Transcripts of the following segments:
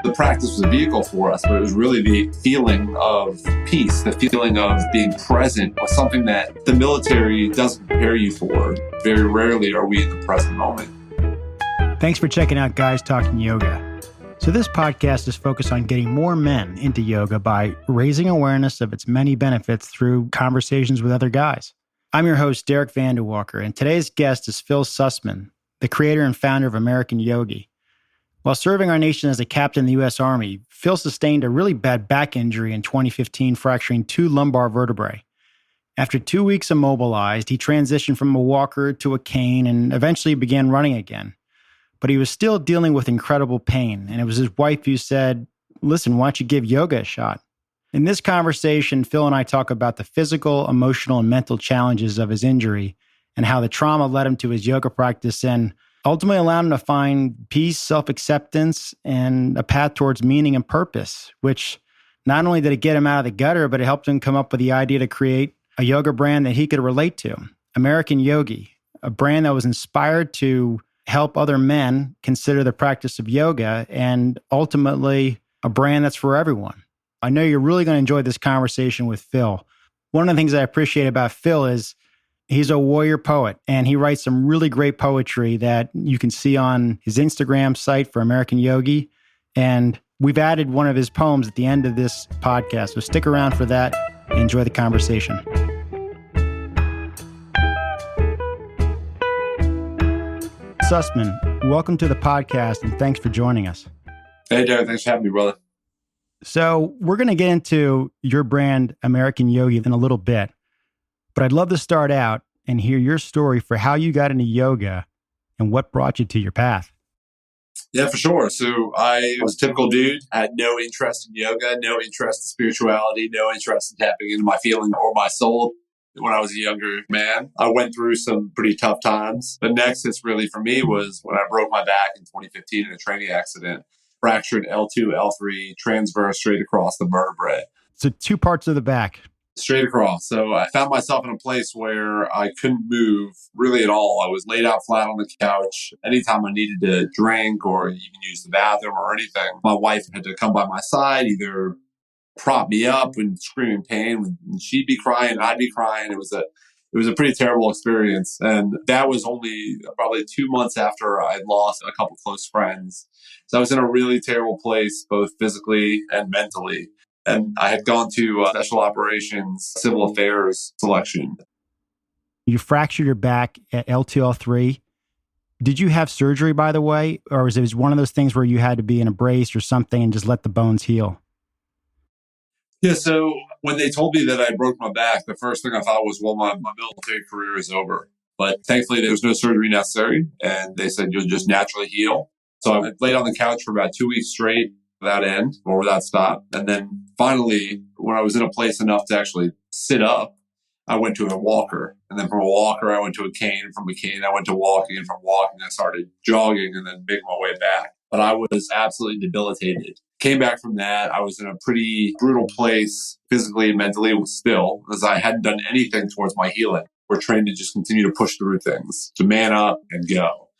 The practice was a vehicle for us, but it was really the feeling of peace, the feeling of being present was something that the military doesn't prepare you for. Very rarely are we in the present moment. Thanks for checking out Guys Talking Yoga. So this podcast is focused on getting more men into yoga by raising awareness of its many benefits through conversations with other guys. I'm your host, Derek Vanderwalker, and today's guest is Phil Sussman, the creator and founder of American Yogi. While serving our nation as a captain in the U.S. Army, Phil sustained a really bad back injury in 2015, fracturing 2 lumbar vertebrae. After 2 weeks immobilized, he transitioned from a walker to a cane and eventually began running again. But he was still dealing with incredible pain, and it was his wife who said, "Listen, why don't you give yoga a shot?" In this conversation, Phil and I talk about the physical, emotional, and mental challenges of his injury and how the trauma led him to his yoga practice and ultimately allowed him to find peace, self-acceptance, and a path towards meaning and purpose, which not only did it get him out of the gutter, but it helped him come up with the idea to create a yoga brand that he could relate to, American Yogi, a brand that was inspired to help other men consider the practice of yoga and ultimately a brand that's for everyone. I know you're really going to enjoy this conversation with Phil. One of the things I appreciate about Phil is he's a warrior poet, and he writes some really great poetry that you can see on his Instagram site for American Yogi. And we've added one of his poems at the end of this podcast. So stick around for that and enjoy the conversation. Sussman, welcome to the podcast, and thanks for joining us. Hey, Derek, thanks for having me, brother. So we're going to get into your brand, American Yogi, in a little bit. But I'd love to start out and hear your story for how you got into yoga and what brought you to your path. Yeah, for sure. So I was a typical dude, had no interest in yoga, no interest in spirituality, no interest in tapping into my feeling or my soul. When I was a younger man, I went through some pretty tough times. The nexus really for me was when I broke my back in 2015 in a training accident, fractured L2, L3, transverse straight across the vertebrae. So 2 parts of the back. Straight across. So I found myself in a place where I couldn't move really at all. I was laid out flat on the couch. Anytime I needed to drink or even use the bathroom or anything, my wife had to come by my side, either prop me up and scream in pain. And she'd be crying, I'd be crying. It was a pretty terrible experience. And that was only probably 2 months after I'd lost a couple close friends. So I was in a really terrible place, both physically and mentally. And I had gone to special operations, civil affairs selection. You fractured your back at L2, L3. Did you have surgery, by the way? Or was it one of those things where you had to be in a brace or something and just let the bones heal? Yeah, so when they told me that I broke my back, the first thing I thought was, well, my military career is over. But thankfully, there was no surgery necessary. And they said, you'll just naturally heal. So I laid on the couch for about 2 weeks straight without end or without stop. And then finally, when I was in a place enough to actually sit up, I went to a walker. And then from a walker, I went to a cane. From a cane, I went to walking. And from walking, I started jogging and then making my way back. But I was absolutely debilitated. Came back from that. I was in a pretty brutal place physically and mentally still, because I hadn't done anything towards my healing. We're trained to just continue to push through things, to man up and go.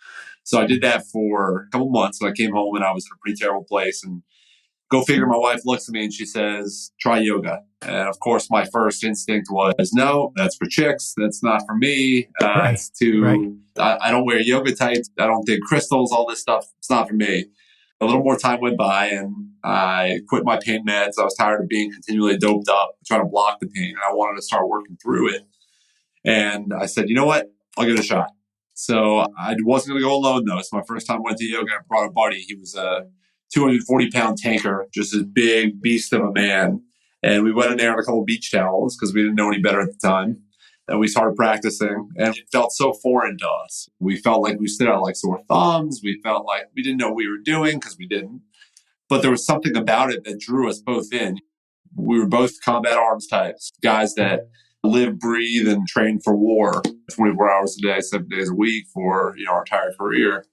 So I did that for a couple months. And I came home and I was in a pretty terrible place. And go figure, my wife looks at me and she says, try yoga. And of course, my first instinct was, no, that's for chicks. That's not for me. Right. It's too, Right. I don't wear yoga tights. I don't dig crystals, all this stuff. It's not for me. A little more time went by and I quit my pain meds. I was tired of being continually doped up, trying to block the pain. And I wanted to start working through it. And I said, you know what? I'll give it a shot. So I wasn't going to go alone, though. It's my first time I went to yoga. I brought a buddy. He was a 240-pound tanker, just a big beast of a man. And we went in there on a couple of beach towels because we didn't know any better at the time. And we started practicing, and it felt so foreign to us. We felt like we stood out like sore thumbs. We felt like we didn't know what we were doing because we didn't. But there was something about it that drew us both in. We were both combat arms types, guys that live, breathe, and train for war 24 hours a day, 7 days a week for our entire career.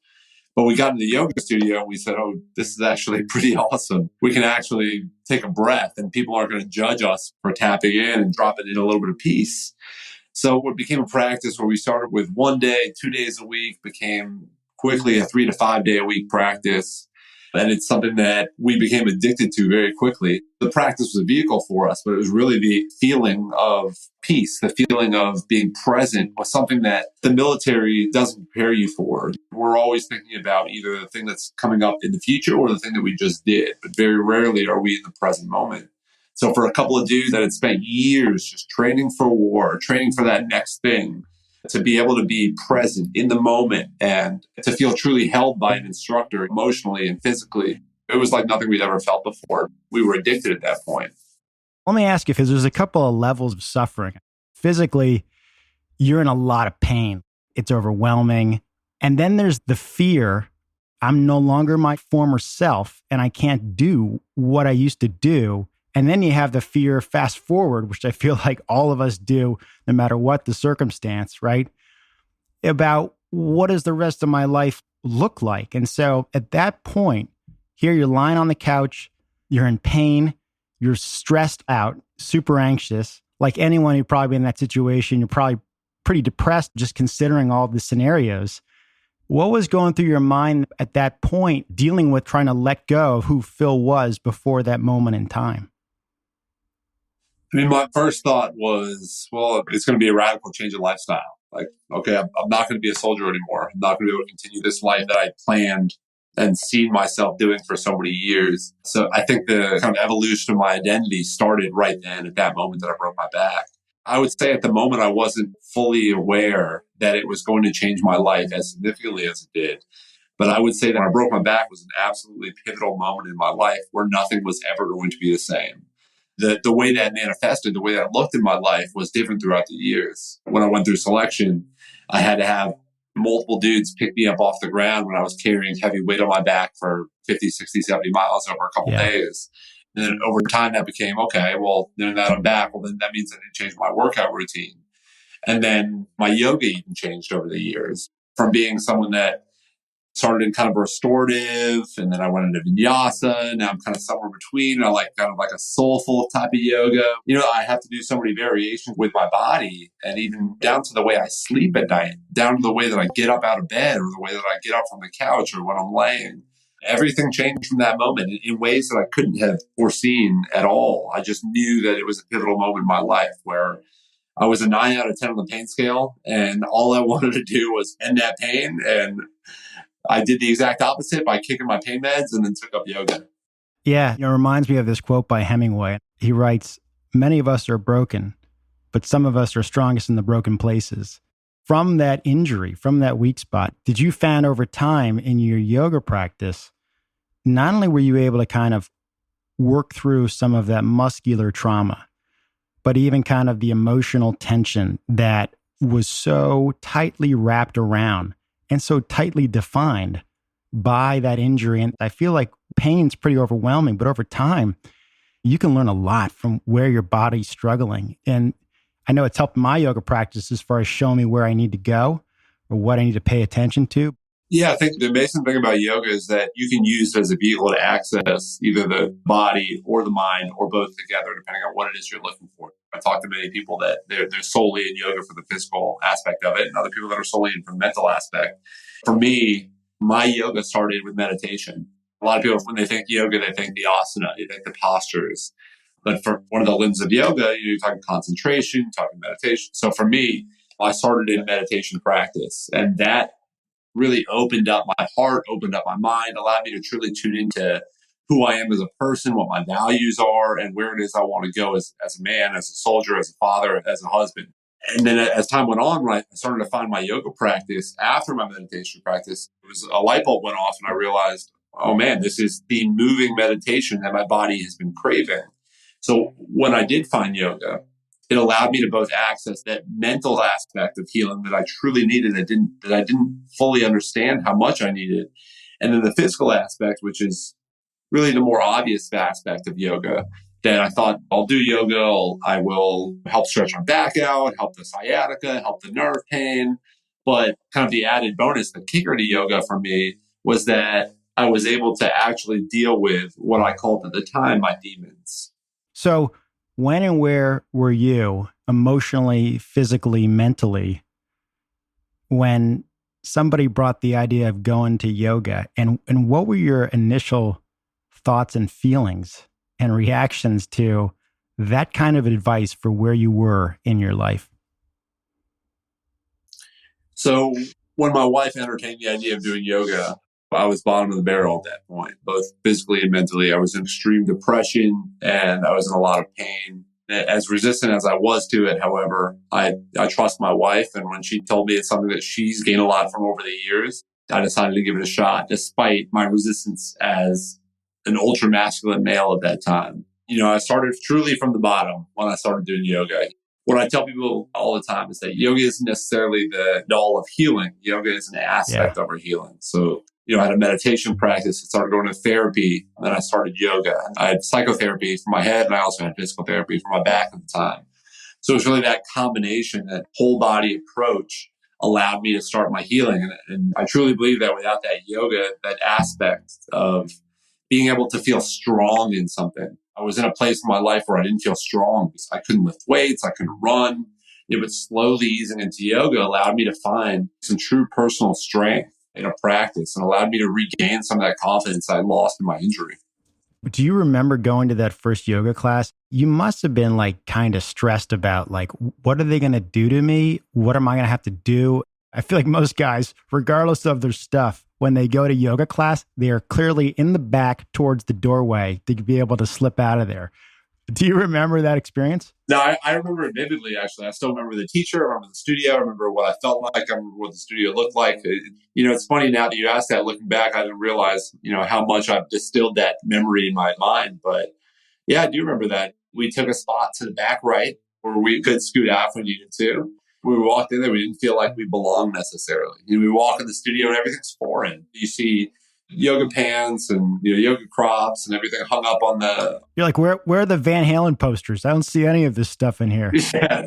But we got in the yoga studio and we said, oh, this is actually pretty awesome. We can actually take a breath and people aren't going to judge us for tapping in and dropping in a little bit of peace. So it became a practice where we started with 1 day, 2 days a week, became quickly a 3 to 5 day a week practice. And it's something that we became addicted to very quickly. The practice was a vehicle for us, but it was really the feeling of peace, the feeling of being present was something that the military doesn't prepare you for. We're always thinking about either the thing that's coming up in the future or the thing that we just did, but very rarely are we in the present moment. So for a couple of dudes that had spent years just training for war, training for that next thing, to be able to be present in the moment and to feel truly held by an instructor emotionally and physically, it was like nothing we'd ever felt before. We were addicted at that point. Let me ask you, because there's a couple of levels of suffering. Physically, you're in a lot of pain. It's overwhelming. And then there's the fear. I'm no longer my former self and I can't do what I used to do. And then you have the fear fast forward, which I feel like all of us do, no matter what the circumstance, right? About what does the rest of my life look like? And so at that point, here you're lying on the couch, you're in pain, you're stressed out, super anxious. Like anyone who'd probably be in that situation, you're probably pretty depressed just considering all the scenarios. What was going through your mind at that point, dealing with trying to let go of who Phil was before that moment in time? I mean, my first thought was, well, it's going to be a radical change of lifestyle. Like, okay, I'm not going to be a soldier anymore. I'm not going to be able to continue this life that I planned and seen myself doing for so many years. So I think the kind of evolution of my identity started right then at that moment that I broke my back. I would say at the moment, I wasn't fully aware that it was going to change my life as significantly as it did. But I would say that when I broke my back was an absolutely pivotal moment in my life where nothing was ever going to be the same. The way that manifested, the way that looked in my life was different throughout the years. When I went through selection, I had to have multiple dudes pick me up off the ground when I was carrying heavy weight on my back for 50, 60, 70 miles over a couple days. And then over time that became, okay, well, then that I'm back. Well, then that means I need to change my workout routine. And then my yoga even changed over the years from being someone that started in kind of restorative, and then I went into vinyasa. Now I'm kind of somewhere between. I like kind of like a soulful type of yoga. You know, I have to do so many variations with my body, and even down to the way I sleep at night, down to the way that I get up out of bed, or the way that I get up from the couch, or when I'm laying. Everything changed from that moment in ways that I couldn't have foreseen at all. I just knew that it was a pivotal moment in my life where I was a 9 out of 10 on the pain scale, and all I wanted to do was end that pain. And I did the exact opposite by kicking my pain meds and then took up yoga. Yeah, it reminds me of this quote by Hemingway. He writes, "Many of us are broken, but some of us are strongest in the broken places." From that injury, from that weak spot, did you find over time in your yoga practice, not only were you able to kind of work through some of that muscular trauma, but even kind of the emotional tension that was so tightly wrapped around and so tightly defined by that injury? And I feel like pain's pretty overwhelming, but over time, you can learn a lot from where your body's struggling. And I know it's helped my yoga practice as far as showing me where I need to go or what I need to pay attention to. Yeah, I think the amazing thing about yoga is that you can use it as a vehicle to access either the body or the mind or both together, depending on what it is you're looking for. I talk to many people that they're solely in yoga for the physical aspect of it, and other people that are solely in for the mental aspect. For me, my yoga started with meditation. A lot of people, when they think yoga, they think the asana, they think the postures. But for one of the limbs of yoga, you're talking concentration, talking meditation. So for me, I started in meditation practice, and that really opened up my heart, opened up my mind, allowed me to truly tune into who I am as a person, what my values are, and where it is I want to go as a man, as a soldier, as a father, as a husband. And then as time went on, when I started to find my yoga practice after my meditation practice, it was a light bulb went off and I realized, oh man, this is the moving meditation that my body has been craving. So when I did find yoga, it allowed me to both access that mental aspect of healing that I truly needed, that I didn't fully understand how much I needed. And then the physical aspect, which is really the more obvious aspect of yoga, that I thought I'll do yoga, I will help stretch my back out, help the sciatica, help the nerve pain. But kind of the added bonus, the kicker to yoga for me was that I was able to actually deal with what I called at the time my demons. So when and where were you emotionally, physically, mentally when somebody brought the idea of going to yoga, and what were your initial thoughts and feelings and reactions to that kind of advice for where you were in your life? So when my wife entertained the idea of doing yoga, I was bottom of the barrel at that point, both physically and mentally. I was in extreme depression and I was in a lot of pain. As resistant as I was to it, however, I trust my wife. And when she told me it's something that she's gained a lot from over the years, I decided to give it a shot, despite my resistance as an ultra masculine male at that time. I started truly from the bottom when I started doing yoga. What I tell people all the time is that yoga isn't necessarily the all of healing. Yoga is an Yeah. aspect of our healing. So, I had a meditation practice. I started going to therapy, and then I started yoga. I had psychotherapy for my head, and I also had physical therapy for my back at the time. So it's really that combination, that whole body approach allowed me to start my healing. And I truly believe that without that yoga, that aspect of being able to feel strong in something. I was in a place in my life where I didn't feel strong. I couldn't lift weights. I couldn't run. It was slowly easing into yoga allowed me to find some true personal strength in a practice and allowed me to regain some of that confidence I lost in my injury. Do you remember going to that first yoga class? You must have been like kind of stressed about like, what are they going to do to me? What am I going to have to do? I feel like most guys, regardless of their stuff, when they go to yoga class, they are clearly in the back towards the doorway to be able to slip out of there. Do you remember that experience? No, I remember it vividly, actually. I still remember the teacher. I remember the studio. I remember what I felt like. I remember what the studio looked like. It's funny now that you asked that, looking back, I didn't realize, how much I've distilled that memory in my mind. But yeah, I do remember that. We took a spot to the back right where we could scoot out if we needed to. When we walked in there, we didn't feel like we belonged necessarily. We walk in the studio and everything's foreign. You see yoga pants and yoga crops and everything hung up on the. You're like, where are the Van Halen posters? I don't see any of this stuff in here. Yeah.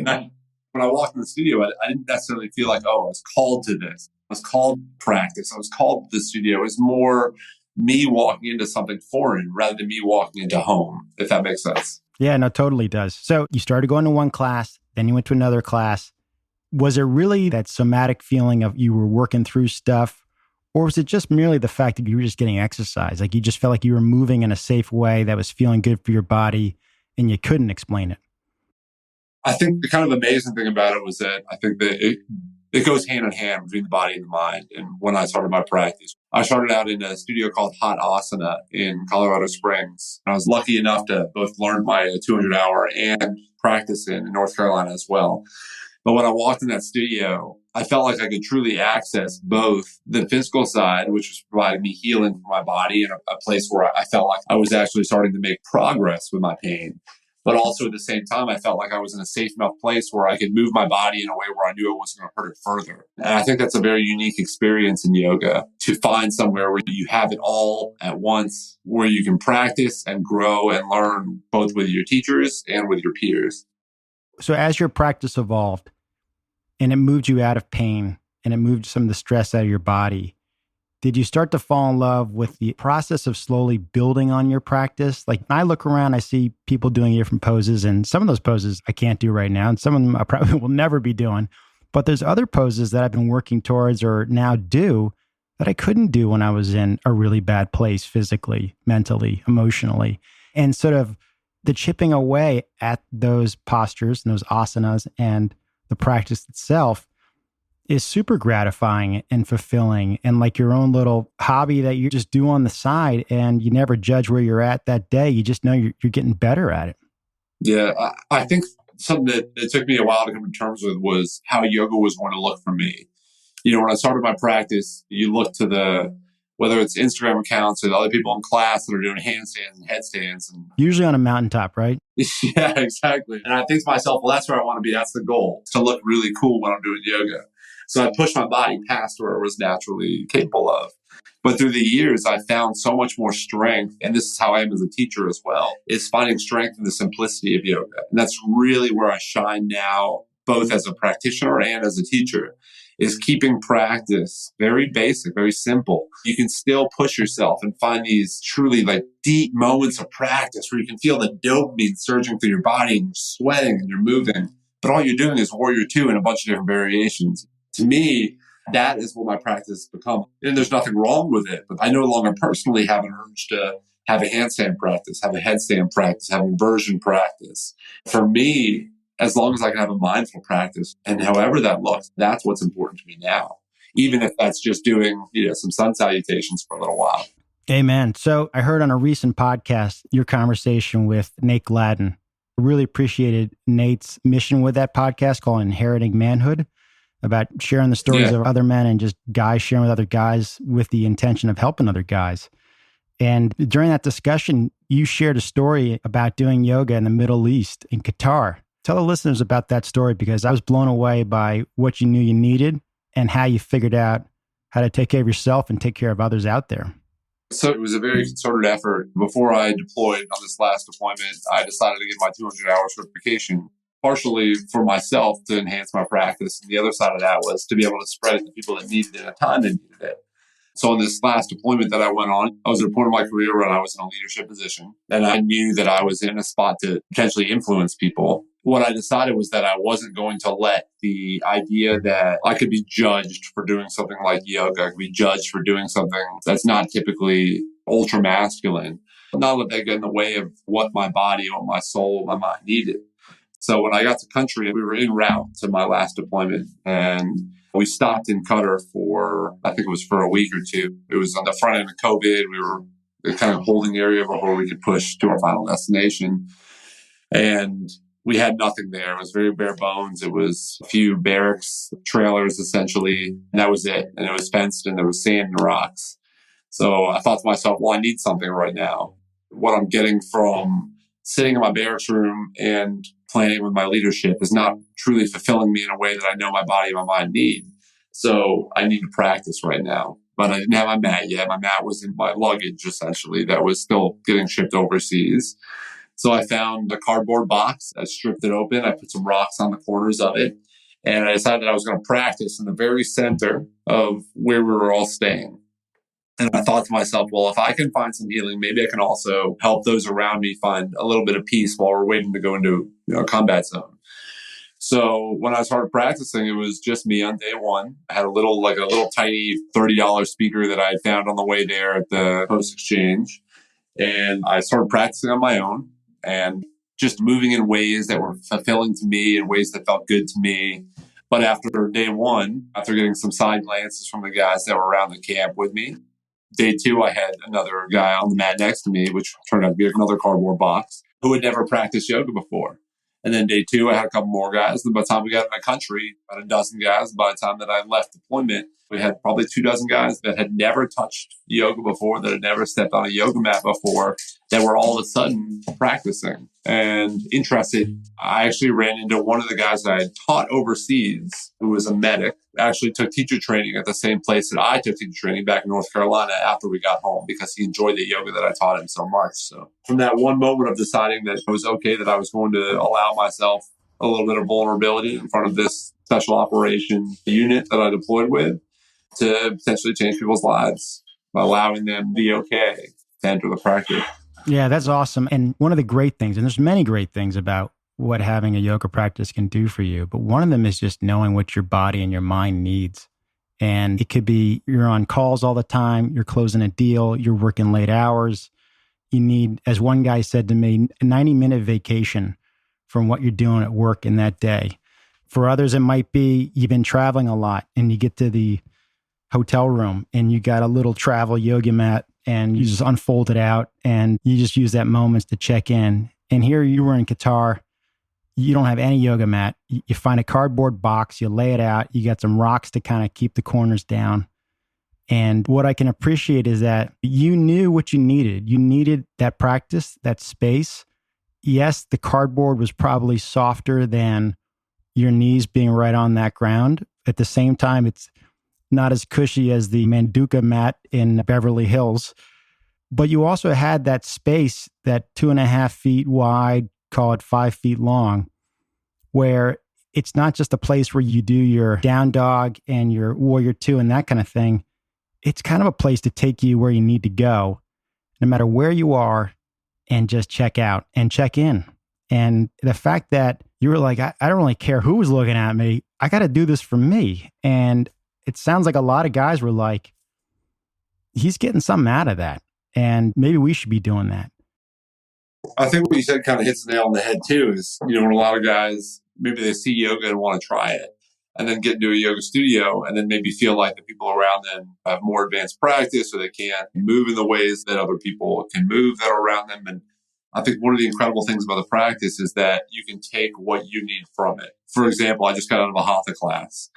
When I walked in the studio, I didn't necessarily feel like, I was called to this. I was called to practice. I was called to the studio. It was more me walking into something foreign rather than me walking into home, if that makes sense. Yeah, no, totally does. So you started going to one class, then you went to another class. Was it really that somatic feeling of you were working through stuff? Or was it just merely the fact that you were just getting exercise? Like you just felt like you were moving in a safe way that was feeling good for your body and you couldn't explain it? I think the kind of amazing thing about it was that I think that it goes hand in hand between the body and the mind. And when I started my practice, I started out in a studio called Hot Asana in Colorado Springs. And I was lucky enough to both learn my 200-hour and practice in North Carolina as well. But when I walked in that studio, I felt like I could truly access both the physical side, which was providing me healing for my body, and a place where I felt like I was actually starting to make progress with my pain. But also at the same time, I felt like I was in a safe enough place where I could move my body in a way where I knew it wasn't going to hurt it further. And I think that's a very unique experience in yoga, to find somewhere where you have it all at once, where you can practice and grow and learn both with your teachers and with your peers. So as your practice evolved and it moved you out of pain and it moved some of the stress out of your body, did you start to fall in love with the process of slowly building on your practice? Like when I look around, I see people doing different poses, and some of those poses I can't do right now, and some of them I probably will never be doing. But there's other poses that I've been working towards or now do that I couldn't do when I was in a really bad place physically, mentally, emotionally. And sort of the chipping away at those postures and those asanas and the practice itself is super gratifying and fulfilling, and like your own little hobby that you just do on the side, and you never judge where you're at that day. You just know you're getting better at it. Yeah, I think something that it took me a while to come to terms with was how yoga was going to look for me. When I started my practice, you look to whether it's Instagram accounts or the other people in class that are doing handstands and headstands. And usually on a mountaintop, right? yeah, exactly. And I think to myself, well, that's where I want to be. That's the goal, to look really cool when I'm doing yoga. So I pushed my body past where it was naturally capable of. But through the years, I found so much more strength, and this is how I am as a teacher as well, is finding strength in the simplicity of yoga. And that's really where I shine now, both as a practitioner and as a teacher, is keeping practice very basic, very simple. You can still push yourself and find these truly like deep moments of practice where you can feel the dopamine surging through your body and you're sweating and you're moving. But all you're doing is Warrior 2 in a bunch of different variations. To me, That is what my practice become. And there's nothing wrong with it, but I no longer personally have an urge to have a handstand practice, have a headstand practice, have a inversion practice. For me, as long as I can have a mindful practice and however that looks, that's what's important to me now. Even if that's just doing, some sun salutations for a little while. Amen. So I heard on a recent podcast your conversation with Nate Gladden. I really appreciated Nate's mission with that podcast called Inheriting Manhood, about sharing the stories of other men and just guys sharing with other guys with the intention of helping other guys. And during that discussion, you shared a story about doing yoga in the Middle East, in Qatar. Tell the listeners about that story, because I was blown away by what you knew you needed and how you figured out how to take care of yourself and take care of others out there. So it was a very concerted effort. Before I deployed on this last deployment, I decided to get my 200-hour certification, partially for myself to enhance my practice. And the other side of that was to be able to spread it to people that needed it at a time that needed it. So on this last deployment that I went on, I was at a point in my career where I was in a leadership position, and I knew that I was in a spot to potentially influence people. What I decided was that I wasn't going to let the idea that I could be judged for doing something like yoga, I could be judged for doing something that's not typically ultra masculine, not let that get in the way of what my body, what my soul, my mind needed. So when I got to country, we were en route to my last deployment, and we stopped in Qatar for, I think it was for a week or two. It was on the front end of COVID. We were the kind of holding area before we could push to our final destination. And we had nothing there. It was very bare bones. It was a few barracks, trailers, essentially. And that was it. And it was fenced, and there was sand and rocks. So I thought to myself, well, I need something right now. What I'm getting from sitting in my barracks room and planning with my leadership is not truly fulfilling me in a way that I know my body and my mind need. So I need to practice right now. But I didn't have my mat yet. My mat was in my luggage, essentially, that was still getting shipped overseas. So I found a cardboard box. I stripped it open. I put some rocks on the corners of it. And I decided that I was going to practice in the very center of where we were all staying. And I thought to myself, well, if I can find some healing, maybe I can also help those around me find a little bit of peace while we're waiting to go into a combat zone. So when I started practicing, it was just me on day one. I had a little tiny $30 speaker that I had found on the way there at the Post Exchange. And I started practicing on my own and just moving in ways that were fulfilling to me, in ways that felt good to me. But after day one, after getting some side glances from the guys that were around the camp with me, day two, I had another guy on the mat next to me, which turned out to be another cardboard box, who had never practiced yoga before. And then day two, I had a couple more guys. And by the time we got in the country, about a dozen guys. By the time that I left deployment, we had probably 24 guys that had never touched yoga before, that had never stepped on a yoga mat before, that were all of a sudden practicing and interested. I actually ran into one of the guys that I had taught overseas, who was a medic, actually took teacher training at the same place that I took teacher training back in North Carolina after we got home, because he enjoyed the yoga that I taught him so much. So from that one moment of deciding that it was okay, that I was going to allow myself a little bit of vulnerability in front of this special operation unit that I deployed with, to potentially change people's lives by allowing them to be okay to enter the practice. Yeah, that's awesome. And one of the great things, and there's many great things about what having a yoga practice can do for you, but one of them is just knowing what your body and your mind needs. And it could be you're on calls all the time, you're closing a deal, you're working late hours. You need, as one guy said to me, a 90-minute vacation from what you're doing at work in that day. For others, it might be you've been traveling a lot and you get to the hotel room and you got a little travel yoga mat and you just unfold it out and you just use that moment to check in. And here you were in Qatar, you don't have any yoga mat. You find a cardboard box, you lay it out, you got some rocks to kind of keep the corners down. And what I can appreciate is that you knew what you needed. You needed that practice, that space. Yes, the cardboard was probably softer than your knees being right on that ground. At the same time, it's not as cushy as the Manduka mat in Beverly Hills. But you also had that space, that 2.5 feet wide, call it 5 feet long, where it's not just a place where you do your down dog and your warrior two and that kind of thing. It's kind of a place to take you where you need to go, no matter where you are, and just check out and check in. And the fact that you were like, I don't really care who was looking at me. I got to do this for me. And it sounds like a lot of guys were like, he's getting something out of that. And maybe we should be doing that. I think what you said kind of hits the nail on the head too, is, when a lot of guys, maybe they see yoga and want to try it and then get into a yoga studio and then maybe feel like the people around them have more advanced practice or they can't move in the ways that other people can move that are around them. And I think one of the incredible things about the practice is that you can take what you need from it. For example, I just got out of a hatha class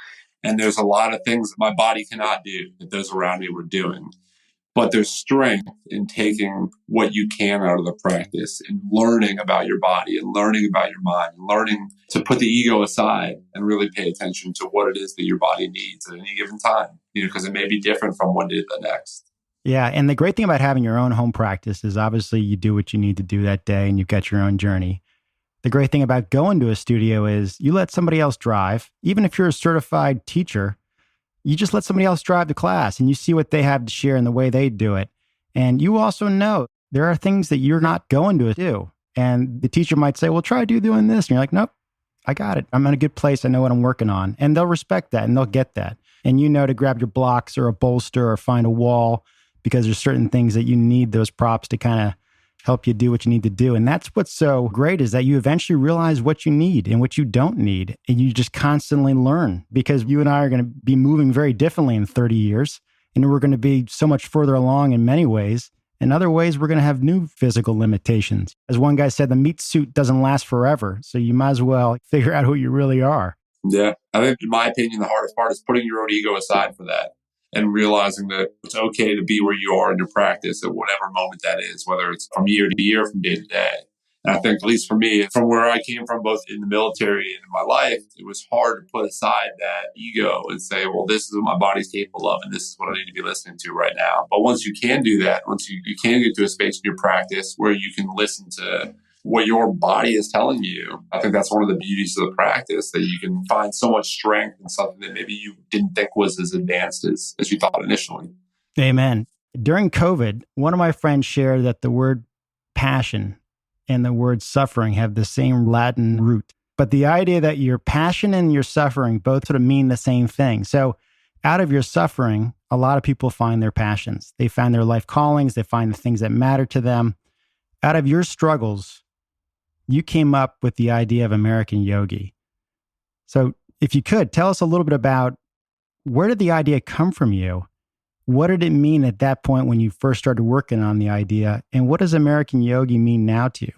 and there's a lot of things that my body cannot do that those around me were doing. But there's strength in taking what you can out of the practice and learning about your body and learning about your mind and learning to put the ego aside and really pay attention to what it is that your body needs at any given time, because it may be different from one day to the next. Yeah. And the great thing about having your own home practice is obviously you do what you need to do that day and you've got your own journey. The great thing about going to a studio is you let somebody else drive. Even if you're a certified teacher, you just let somebody else drive the class and you see what they have to share and the way they do it. And you also know there are things that you're not going to do. And the teacher might say, well, try doing this. And you're like, nope, I got it. I'm in a good place. I know what I'm working on. And they'll respect that and they'll get that. And you know to grab your blocks or a bolster or find a wall because there's certain things that you need those props to kind of help you do what you need to do. And that's what's so great is that you eventually realize what you need and what you don't need. And you just constantly learn because you and I are going to be moving very differently in 30 years. And we're going to be so much further along in many ways. In other ways, we're going to have new physical limitations. As one guy said, the meat suit doesn't last forever. So you might as well figure out who you really are. Yeah. I think, in my opinion, the hardest part is putting your own ego aside for that. And realizing that it's okay to be where you are in your practice at whatever moment that is, whether it's from year to year, from day to day. And I think, at least for me, from where I came from, both in the military and in my life, it was hard to put aside that ego and say, well, this is what my body's capable of, and this is what I need to be listening to right now. But once you can do that, once you can get to a space in your practice where you can listen to what your body is telling you, I think that's one of the beauties of the practice, that you can find so much strength in something that maybe you didn't think was as advanced as you thought initially. Amen. During COVID, one of my friends shared that the word passion and the word suffering have the same Latin root. But the idea that your passion and your suffering both sort of mean the same thing. So out of your suffering, a lot of people find their passions. They find their life callings. They find the things that matter to them. Out of your struggles, you came up with the idea of American Yogi. So if you could, tell us a little bit about where did the idea come from you? What did it mean at that point when you first started working on the idea? And what does American Yogi mean now to you?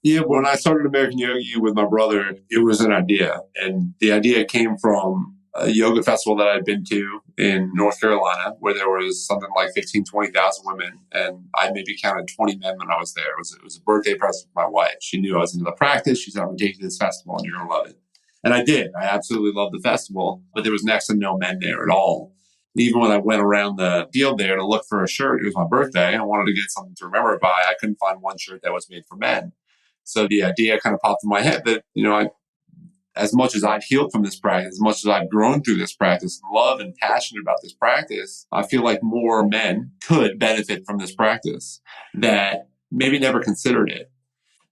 Yeah, when I started American Yogi with my brother, it was an idea. And the idea came from a yoga festival that I'd been to in North Carolina, where there was something like 15, 20,000 women. And I maybe counted 20 men when I was there. It was a birthday present for my wife. She knew I was into the practice. She said, I'm going to take you to this festival and you're going to love it. And I did. I absolutely loved the festival, but there was next to no men there at all. Even when I went around the field there to look for a shirt, it was my birthday. I wanted to get something to remember it by. I couldn't find one shirt that was made for men. So the idea kind of popped in my head that, as much as I've healed from this practice, as much as I've grown through this practice, love and passionate about this practice, I feel like more men could benefit from this practice that maybe never considered it.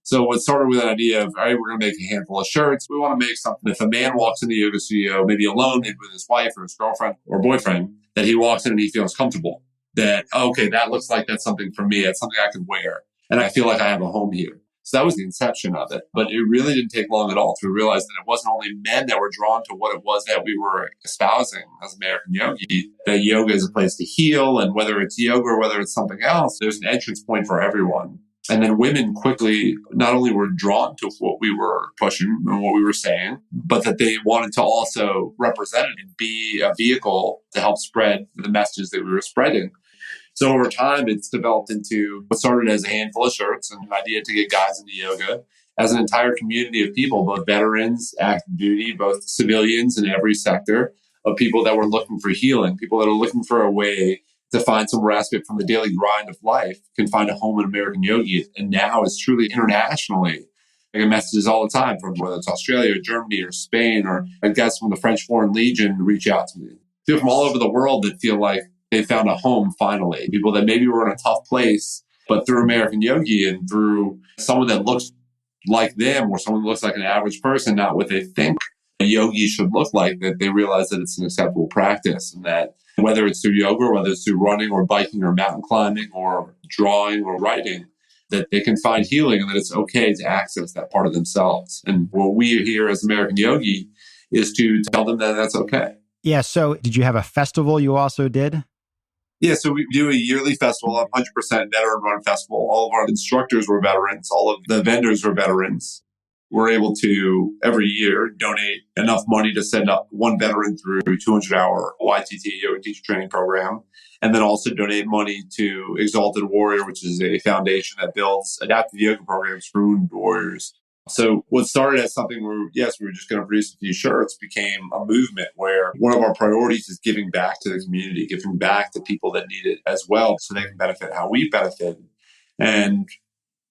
So it started with an idea of, all right, we're going to make a handful of shirts. We want to make something. If a man walks in the yoga studio, maybe alone, maybe with his wife or his girlfriend or boyfriend, that he walks in and he feels comfortable. That, okay, that looks like that's something for me. It's something I can wear. And I feel like I have a home here. So that was the inception of it. But it really didn't take long at all to realize that it wasn't only men that were drawn to what it was that we were espousing as American Yogi, that yoga is a place to heal. And whether it's yoga or whether it's something else, there's an entrance point for everyone. And then women quickly not only were drawn to what we were pushing and what we were saying, but that they wanted to also represent it and be a vehicle to help spread the messages that we were spreading. So over time, it's developed into what started as a handful of shirts and an idea to get guys into yoga as an entire community of people, both veterans, active duty, both civilians in every sector, of people that were looking for healing, people that are looking for a way to find some respite from the daily grind of life, can find a home in American Yogi. And now it's truly internationally. I get messages all the time from whether it's Australia or Germany or Spain, or I guess from the French Foreign Legion reach out to me. People from all over the world that feel like they found a home finally. People that maybe were in a tough place, but through American Yogi and through someone that looks like them or someone that looks like an average person, not what they think a yogi should look like, that they realize that it's an acceptable practice, and that whether it's through yoga, or whether it's through running or biking or mountain climbing or drawing or writing, that they can find healing and that it's okay to access that part of themselves. And what we here as American Yogi is to tell them that that's okay. Yeah. So did you have a festival you also did? Yeah, so we do a yearly festival, a 100% veteran run festival. All of our instructors were veterans. All of the vendors were veterans. We're able to, every year, donate enough money to send up one veteran through a 200-hour YTT, yoga teacher training program, and then also donate money to Exalted Warrior, which is a foundation that builds adaptive yoga programs for wounded warriors. So what started as something where, yes, we were just going to produce a few shirts, became a movement where one of our priorities is giving back to the community, giving back to people that need it as well, so they can benefit how we benefit. And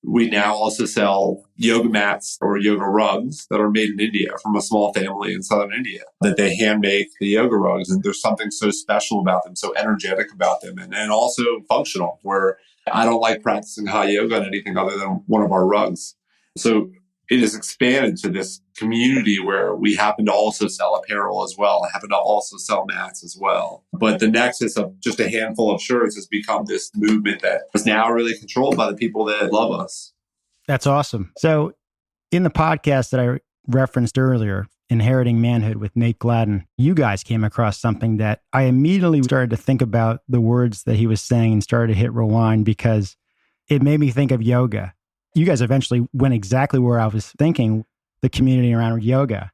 we now also sell yoga mats or yoga rugs that are made in India from a small family in southern India, that they hand make the yoga rugs. And there's something so special about them, so energetic about them, and also functional, where I don't like practicing hot yoga on anything other than one of our rugs. So it has expanded to this community where we happen to also sell apparel as well, happen to also sell mats as well. But the nexus of just a handful of shirts has become this movement that is now really controlled by the people that love us. That's awesome. So in the podcast that I referenced earlier, Inheriting Manhood with Nate Gladden, you guys came across something that I immediately started to think about the words that he was saying and started to hit rewind, because it made me think of yoga. You guys eventually went exactly where I was thinking, the community around yoga.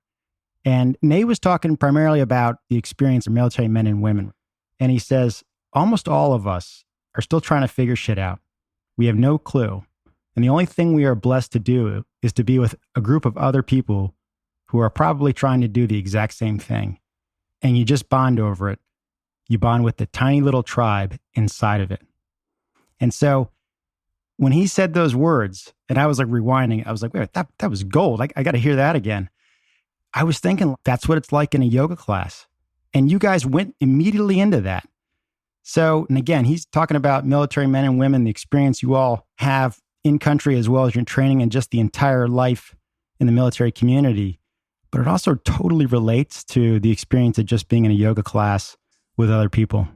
And Nate was talking primarily about the experience of military men and women. And he says, almost all of us are still trying to figure shit out. We have no clue. And the only thing we are blessed to do is to be with a group of other people who are probably trying to do the exact same thing. And you just bond over it. You bond with the tiny little tribe inside of it. And so when he said those words, and I was like rewinding, I was like, wait, that was gold. I got to hear that again. I was thinking that's what it's like in a yoga class. And you guys went immediately into that. So, and again, he's talking about military men and women, the experience you all have in country as well as your training and just the entire life in the military community. But it also totally relates to the experience of just being in a yoga class with other people.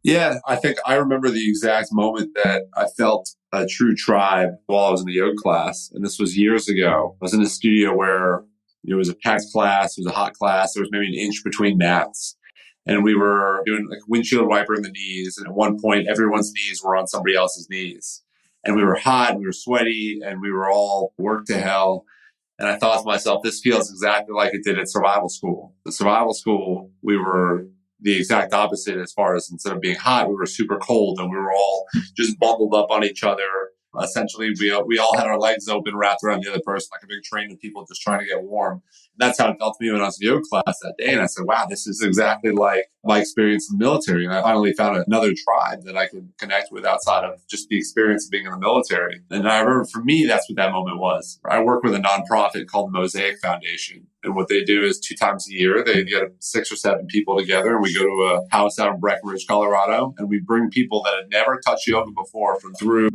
Yeah, I think I remember the exact moment that I felt a true tribe while I was in the yoga class. And this was years ago. I was in a studio where it was a packed class, it was a hot class, there was maybe an inch between mats. And we were doing like windshield wiper in the knees. And at one point, everyone's knees were on somebody else's knees. And we were hot, and we were sweaty, and we were all worked to hell. And I thought to myself, this feels exactly like it did at survival school. The survival school, we were the exact opposite, as far as instead of being hot, we were super cold, and we were all just bundled up on each other. Essentially, we all had our legs open, wrapped around the other person, like a big train of people just trying to get warm. And that's how it felt to me when I was in yoga class that day. And I said, wow, this is exactly like my experience in the military. And I finally found another tribe that I could connect with outside of just the experience of being in the military. And I remember for me, that's what that moment was. I work with a nonprofit called the Mosaic Foundation. And what they do is 2 times a year, they get 6 or 7 people together, and we go to a house out in Breckenridge, Colorado, and we bring people that had never touched yoga before through.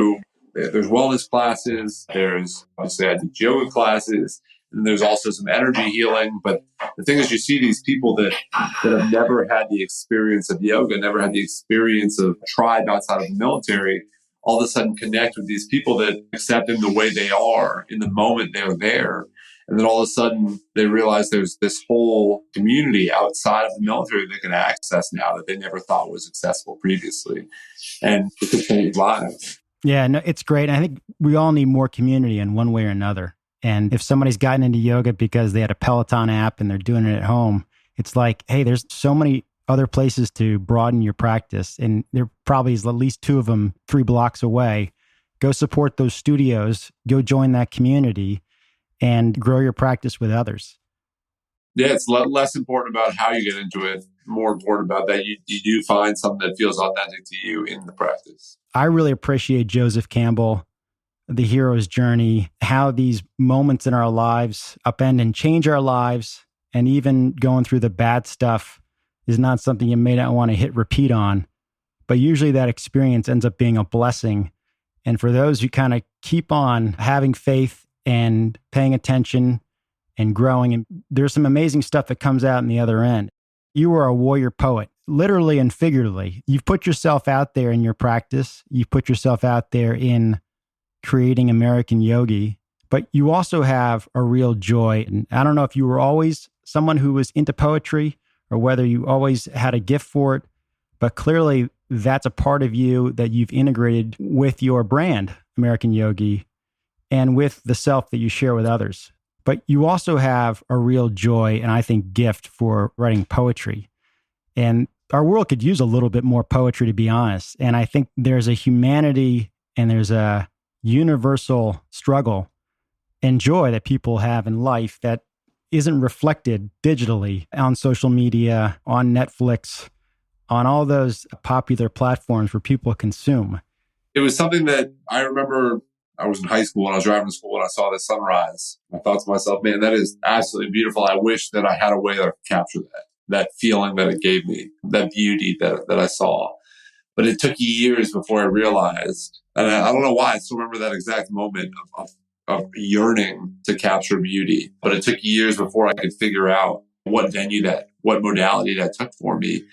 There's wellness classes, there's obviously I did yoga classes, and there's also some energy healing. But the thing is, you see these people that have never had the experience of yoga, never had the experience of tribe outside of the military, all of a sudden connect with these people that accept them the way they are in the moment they're there. And then all of a sudden they realize there's this whole community outside of the military they can access now that they never thought was accessible previously. And it could change lives. Yeah, no, it's great. And I think we all need more community in one way or another. And if somebody's gotten into yoga because they had a Peloton app and they're doing it at home, it's like, hey, there's so many other places to broaden your practice. And there probably is at least 2 of them 3 blocks away. Go support those studios, go join that community, and grow your practice with others. Yeah, it's less important about how you get into it, more important about that you do find something that feels authentic to you in the practice. I really appreciate Joseph Campbell, the hero's journey, how these moments in our lives upend and change our lives, and even going through the bad stuff is not something you may not want to hit repeat on, but usually that experience ends up being a blessing. And for those who kind of keep on having faith and paying attention and growing. And there's some amazing stuff that comes out in the other end. You are a warrior poet, literally and figuratively. You've put yourself out there in your practice. You've put yourself out there in creating American Yogi, but you also have a real joy. And I don't know if you were always someone who was into poetry or whether you always had a gift for it, but clearly that's a part of you that you've integrated with your brand, American Yogi, and with the self that you share with others. But you also have a real joy and I think gift for writing poetry. And our world could use a little bit more poetry, to be honest. And I think there's a humanity and there's a universal struggle and joy that people have in life that isn't reflected digitally on social media, on Netflix, on all those popular platforms where people consume. It was something that I remember. I was in high school and I was driving to school and I saw the sunrise. I thought to myself, man, that is absolutely beautiful. I wish that I had a way that I could capture that feeling that it gave me, that beauty that I saw. But it took years before I realized, and I don't know why, I still remember that exact moment of yearning to capture beauty. But it took years before I could figure out what modality that took for me.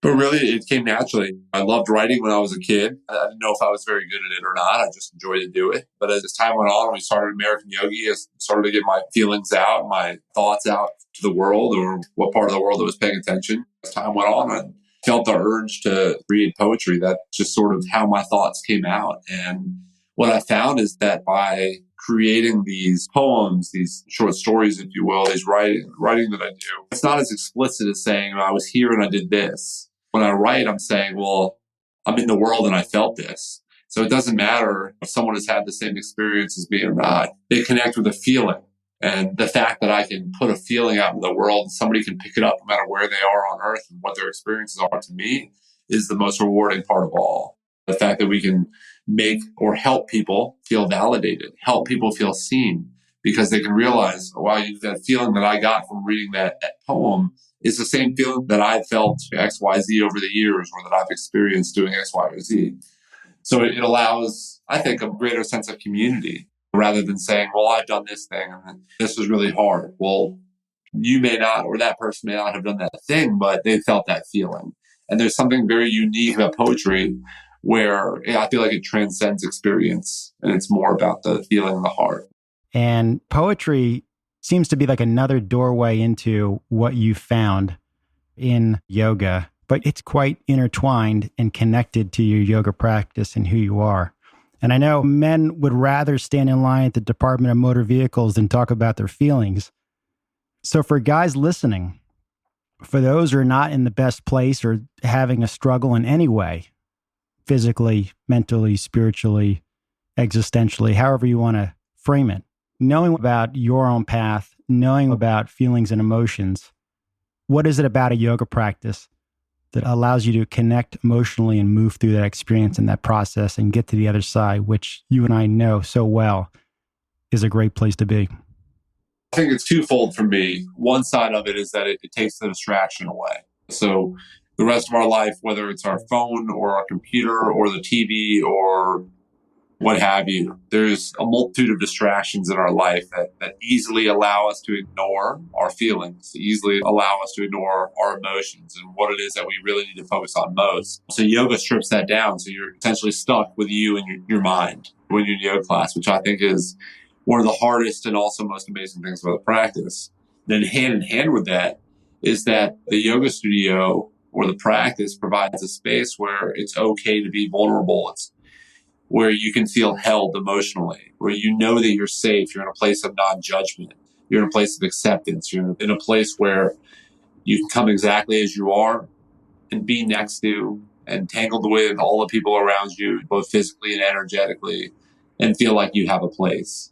But really, it came naturally. I loved writing when I was a kid. I didn't know if I was very good at it or not. I just enjoyed to do it. But as time went on, we started American Yogi. I started to get my feelings out, my thoughts out to the world, or what part of the world that was paying attention. As time went on, I felt the urge to create poetry. That's just sort of how my thoughts came out. And what I found is that by creating these poems, these short stories, if you will, these writing that I do, it's not as explicit as saying, I was here and I did this. When I write, I'm saying, well, I'm in the world and I felt this. So it doesn't matter if someone has had the same experience as me or not. They connect with a feeling. And the fact that I can put a feeling out in the world and somebody can pick it up no matter where they are on earth and what their experiences are, to me, is the most rewarding part of all. The fact that we can make or help people feel validated, help people feel seen, because they can realize, oh, wow, that feeling that I got from reading that poem is the same feeling that I felt XYZ over the years, or that I've experienced doing X, Y, or Z. So it allows, I think, a greater sense of community rather than saying, well, I've done this thing and this was really hard. Well, you may not, or that person may not have done that thing, but they felt that feeling. And there's something very unique about poetry where I feel like it transcends experience and it's more about the feeling in the heart. And poetry seems to be like another doorway into what you found in yoga, but it's quite intertwined and connected to your yoga practice and who you are. And I know men would rather stand in line at the Department of Motor Vehicles than talk about their feelings. So for guys listening, for those who are not in the best place or having a struggle in any way, physically, mentally, spiritually, existentially, however you want to frame it, knowing about your own path, knowing about feelings and emotions, what is it about a yoga practice that allows you to connect emotionally and move through that experience and that process and get to the other side, which you and I know so well is a great place to be? I think it's twofold for me. One side of it is that it takes the distraction away. So the rest of our life, whether it's our phone or our computer or the TV or what have you, there's a multitude of distractions in our life that easily allow us to ignore our feelings, easily allow us to ignore our emotions and what it is that we really need to focus on most. So yoga strips that down. So you're essentially stuck with you and your mind when you're in yoga class, which I think is one of the hardest and also most amazing things about the practice. Then hand in hand with that is that the yoga studio or the practice provides a space where it's okay to be vulnerable. It's where you can feel held emotionally, where you know that you're safe. You're in a place of non-judgment. You're in a place of acceptance. You're in a place where you can come exactly as you are and be next to and tangled with all the people around you, both physically and energetically, and feel like you have a place.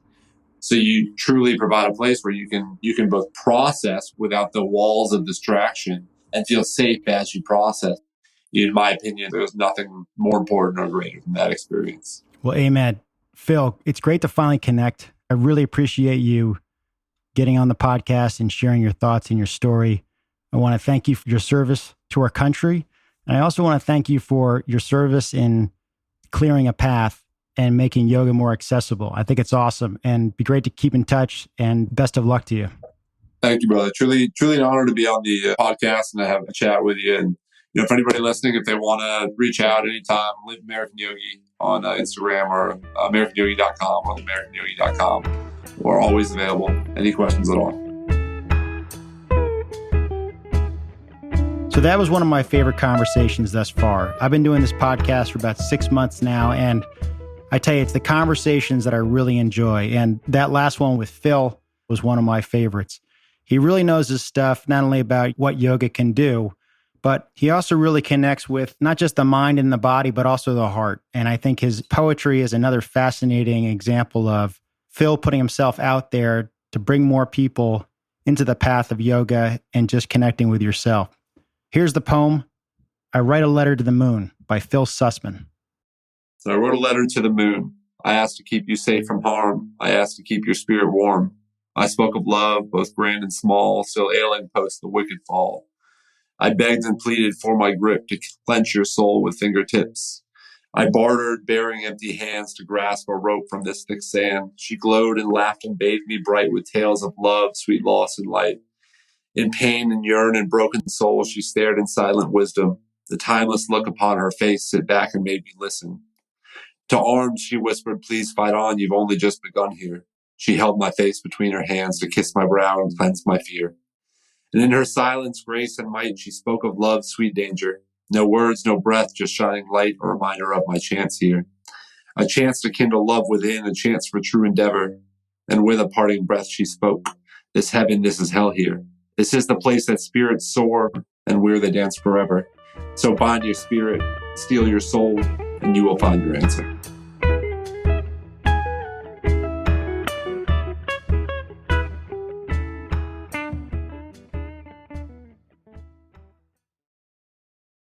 So you truly provide a place where you can both process without the walls of distraction and feel safe as you process. In my opinion, there's nothing more important or greater than that experience. Well, amen. Phil, it's great to finally connect. I really appreciate you getting on the podcast and sharing your thoughts and your story. I want to thank you for your service to our country. And I also want to thank you for your service in clearing a path and making yoga more accessible. I think it's awesome, and be great to keep in touch, and best of luck to you. Thank you, brother. Truly an honor to be on the podcast and to have a chat with you. And if anybody listening, if they want to reach out anytime, Live American Yogi on Instagram or AmericanYogi.com or AmericanYogi.com. We're always available. Any questions at all? So that was one of my favorite conversations thus far. I've been doing this podcast for about 6 months now, and I tell you, it's the conversations that I really enjoy. And that last one with Phil was one of my favorites. He really knows his stuff, not only about what yoga can do, but he also really connects with not just the mind and the body, but also the heart. And I think his poetry is another fascinating example of Phil putting himself out there to bring more people into the path of yoga and just connecting with yourself. Here's the poem, I Write a Letter to the Moon by Phil Sussman. So I wrote a letter to the moon. I asked to keep you safe from harm. I asked to keep your spirit warm. I spoke of love, both grand and small, still ailing post the wicked fall. I begged and pleaded for my grip to clench your soul with fingertips. I bartered, bearing empty hands to grasp a rope from this thick sand. She glowed and laughed and bathed me bright with tales of love, sweet loss and light. In pain and yearn and broken soul, she stared in silent wisdom. The timeless look upon her face sit back and made me listen. To arms, she whispered, please fight on, you've only just begun here. She held my face between her hands to kiss my brow and cleanse my fear. And in her silence, grace, and might, she spoke of love's sweet danger. No words, no breath, just shining light, a reminder of my chance here. A chance to kindle love within, a chance for true endeavor. And with a parting breath, she spoke, this heaven, this is hell here. This is the place that spirits soar, and where they dance forever. So bind your spirit, steal your soul, and you will find your answer.